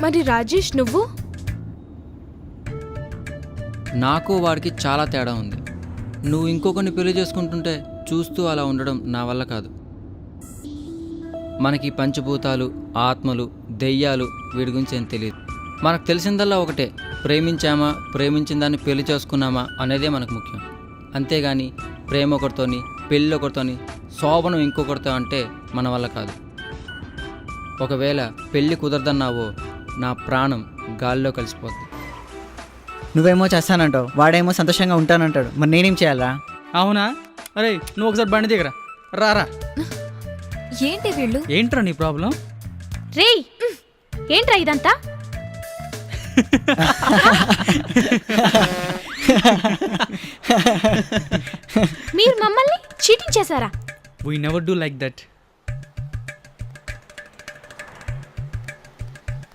మరి రాజేష్ నువ్వు? నాకు వాడికి చాలా తేడా ఉంది. నువ్వు ఇంకొకరిని పెళ్లి చేసుకుంటుంటే చూస్తూ అలా ఉండడం నా వల్ల కాదు. మనకి పంచభూతాలు, ఆత్మలు, దెయ్యాలు వీడి గురించి ఏం తెలియదు. మనకు తెలిసిందల్లా ఒకటే, ప్రేమించామా, ప్రేమించిన దాన్ని పెళ్లి చేసుకున్నామా అనేదే మనకు ముఖ్యం. అంతేగాని ప్రేమ ఒకరితోని, పెళ్ళి ఒకరితోని, శోభనం ఇంకొకరితో అంటే మన వల్ల కాదు. ఒకవేళ పెళ్ళి కుదరదన్నావో నా ప్రాణం గాల్లో కలిసిపోతుంది. నువ్వేమో చేస్తానంటావు, వాడేమో సంతోషంగా ఉంటానంటాడు. మరి నేనేం చేయాలా? అవునా? అరే నువ్వు ఒకసారి బండి దిగరా. రారా. ఏంటి వీళ్ళు? ఏంట్రా నీ ప్రాబ్లం? రేయ్, ఏంట్రా ఇదంతా? మీరు మమ్మల్ని చీటింగ్ చేశారా? We never do like that.